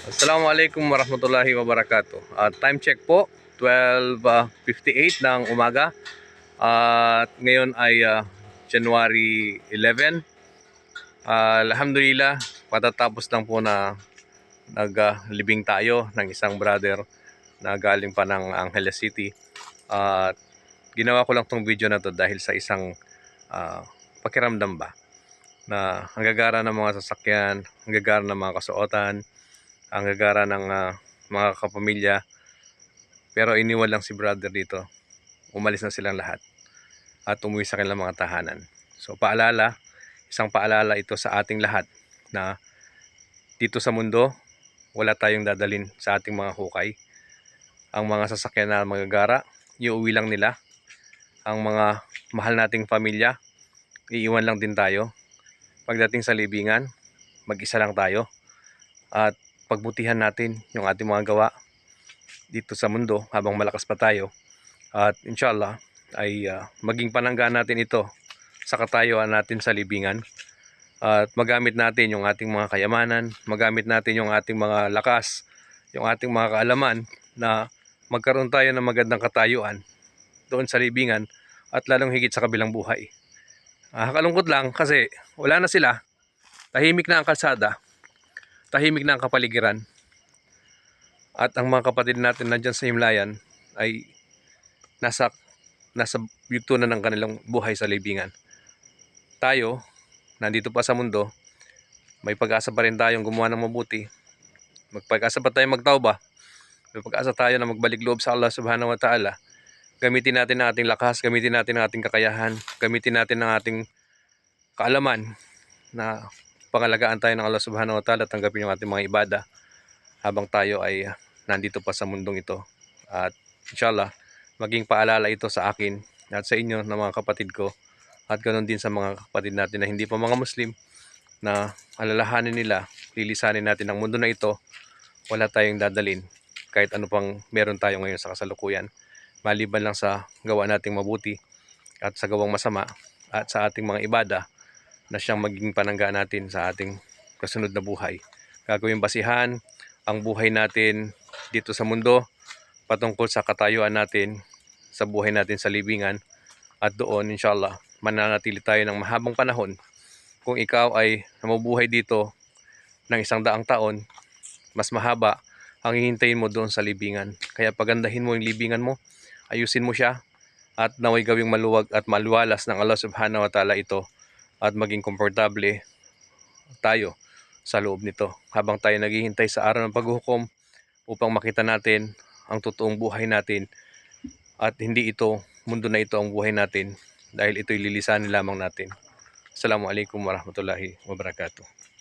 Assalamualaikum warahmatullahi wabarakatuh. Time check po, 12:58 ng umaga. At ngayon ay January 11. Alhamdulillah, patatapos lang po na naglibing tayo ng isang brother na galing pa ng Angeles City. At ginawa ko lang tong video na to dahil sa isang pakiramdam ba na ang gagara ng mga sasakyan, ang gagara ng mga kasuotan, ang gagara ng mga kapamilya, pero iniwan lang si brother dito. Umalis na silang lahat at umuwi sa kanilang mga tahanan. So isang paalala ito sa ating lahat na dito sa mundo wala tayong dadalin sa ating mga hukay. Ang mga sasakyan na magagara, iuwi lang nila. Ang mga mahal nating pamilya, iiwan lang din tayo. Pagdating sa libingan, mag-isa lang tayo. At pagbutihan natin yung ating mga gawa dito sa mundo habang malakas pa tayo, at inshallah ay maging panangga natin ito sa katayuan natin sa libingan, at magamit natin yung ating mga kayamanan, magamit natin yung ating mga lakas, yung ating mga kaalaman na magkaroon tayo ng magandang katayuan doon sa libingan at lalong higit sa kabilang buhay. Kalungkot lang kasi wala na sila, tahimik na ang kalsada, tahimik na ang kapaligiran, at ang mga kapatid natin na dyan sa himlayan ay nasa yugto na ng kanilang buhay sa libingan. Tayo, nandito pa sa mundo, may pag-asa pa rin tayong gumawa ng mabuti. Magpag-asa pa tayong magtauba. May pag-asa tayo na magbalik loob sa Allah subhanahu wa ta'ala. Gamitin natin ang ating lakas, gamitin natin ang ating kakayahan, gamitin natin ang ating kaalaman na pangalagaan tayo ng Allah subhanahu wa ta'ala, tanggapin yung ating mga ibada habang tayo ay nandito pa sa mundong ito. At inshallah, maging paalala ito sa akin at sa inyo na mga kapatid ko, at ganoon din sa mga kapatid natin na hindi pa mga Muslim, na alalahanin nila, lilisanin natin ang mundo na ito. Wala tayong dadalin kahit ano pang meron tayo ngayon sa kasalukuyan, maliban lang sa gawa nating mabuti at sa gawang masama at sa ating mga ibada na siyang maging panangga natin sa ating kasunod na buhay. Gagawing basihan ang buhay natin dito sa mundo patungkol sa katayuan natin sa buhay natin sa libingan, at doon inshallah mananatili tayo ng mahabang panahon. Kung ikaw ay namubuhay dito ng 100 taon, mas mahaba ang hihintayin mo doon sa libingan. Kaya pagandahin mo yung libingan mo, ayusin mo siya, at naway gawing maluwag at maluwalas ng Allah subhanahu wa ta'ala ito, at maging komportable tayo sa loob nito habang tayo naghihintay sa araw ng paghuhukom upang makita natin ang totoong buhay natin, at hindi ito, mundo na ito ang buhay natin, dahil ito'y lilisanin lamang natin. Assalamualaikum warahmatullahi wabarakatuh.